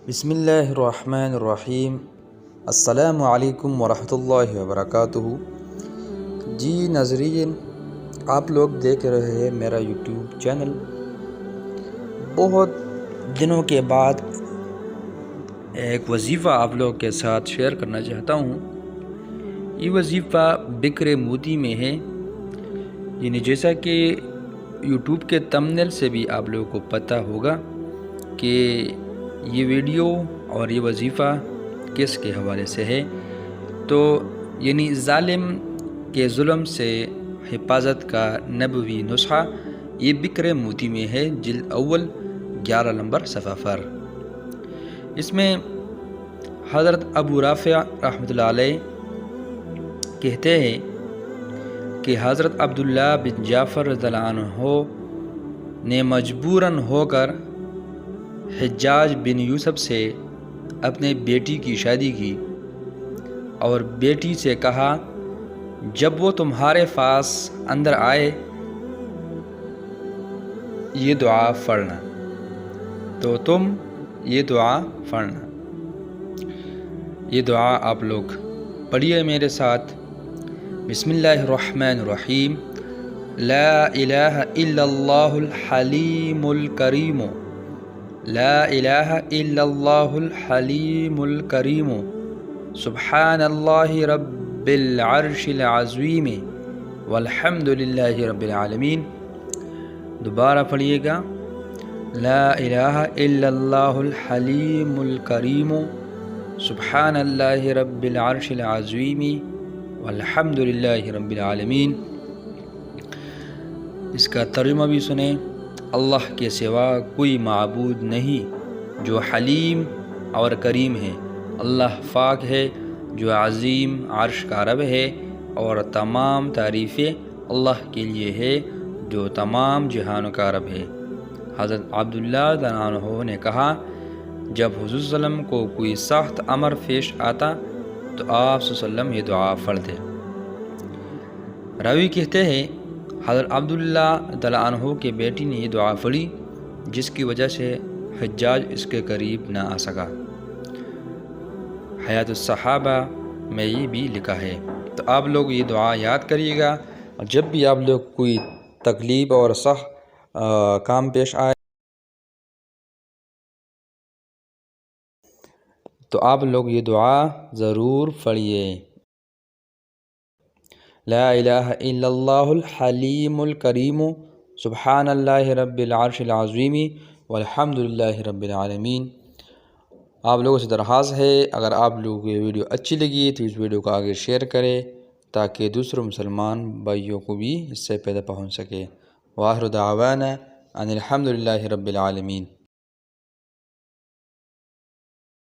بسم اللہ الرحمن الرحیم۔ السلام علیکم ورحمۃ اللہ وبرکاتہ۔ جی ناظرین، آپ لوگ دیکھ رہے ہیں میرا یوٹیوب چینل۔ بہت دنوں کے بعد ایک وظیفہ آپ لوگ کے ساتھ شیئر کرنا چاہتا ہوں۔ یہ وظیفہ بکر موتی میں ہے، یعنی جیسا کہ یوٹیوب کے تمبنیل سے بھی آپ لوگوں کو پتہ ہوگا کہ یہ ویڈیو اور یہ وظیفہ کس کے حوالے سے ہے، تو یعنی ظالم کے ظلم سے حفاظت کا نبوی نسخہ یہ بکر موتی میں ہے، جلد اول 11 نمبر صفحہ پر۔ اس میں حضرت ابو رافع رحمۃ اللہ علیہ کہتے ہیں کہ حضرت عبداللہ بن جعفر رضی اللہ عنہ نے مجبوراً ہو کر حجاج بن یوسف سے اپنے بیٹی کی شادی کی اور بیٹی سے کہا، جب وہ تمہارے پاس اندر آئے یہ دعا پڑھنا، تو تم یہ دعا پڑھنا۔ یہ دعا آپ لوگ پڑھیے میرے ساتھ۔ بسم اللہ الرحمن الرحیم۔ لا الہ الا اللہ الحلیم الکریم، لا الہ الا اللہ الحلیم الکریم، سبحان اللہ رب العرش العظیم، والحمد للہ رب العالمین۔ دوبارہ پڑھیے گا۔ لا الہ الا اللہ الحلیم الکریم، سبحان اللہ رب العرش العظیم، والحمد للہ رب العالمین۔ اس کا ترجمہ بھی سنیں۔ اللہ کے سوا کوئی معبود نہیں جو حلیم اور کریم ہے۔ اللہ پاک ہے جو عظیم عرش کا رب ہے، اور تمام تعریفیں اللہ کے لیے ہے جو تمام جہانوں کا رب ہے۔ حضرت عبداللہ رضی اللہ عنہ نے کہا، جب حضور صلی اللہ علیہ وسلم کو کوئی سخت امر پیش آتا تو آپ صلی اللہ علیہ وسلم یہ دعا پڑھتے۔ راوی کہتے ہیں حضرت عبداللہ رضی اللہ عنہ کے بیٹی نے یہ دعا پڑھی، جس کی وجہ سے حجاج اس کے قریب نہ آ سکا۔ حیات الصحابہ میں یہ بھی لکھا ہے۔ تو آپ لوگ یہ دعا یاد کریے گا، اور جب بھی آپ لوگ کوئی تکلیف اور سخت کام پیش آئے تو آپ لوگ یہ دعا ضرور پڑھیے۔ لا الہ الا اللہ الحلیم الکریم، سبحان اللہ رب العرش العظیم، والحمد للہ رب العالمین۔ آپ لوگوں سے درخواست ہے، اگر آپ لوگوں کو یہ ویڈیو اچھی لگی تو اس ویڈیو کو آگے شیئر کریں تاکہ دوسرے مسلمان بھائیوں کو بھی اس سے فائدہ پہنچ سکے۔ وآخر دعوانا ان الحمد للہ رب العالمین۔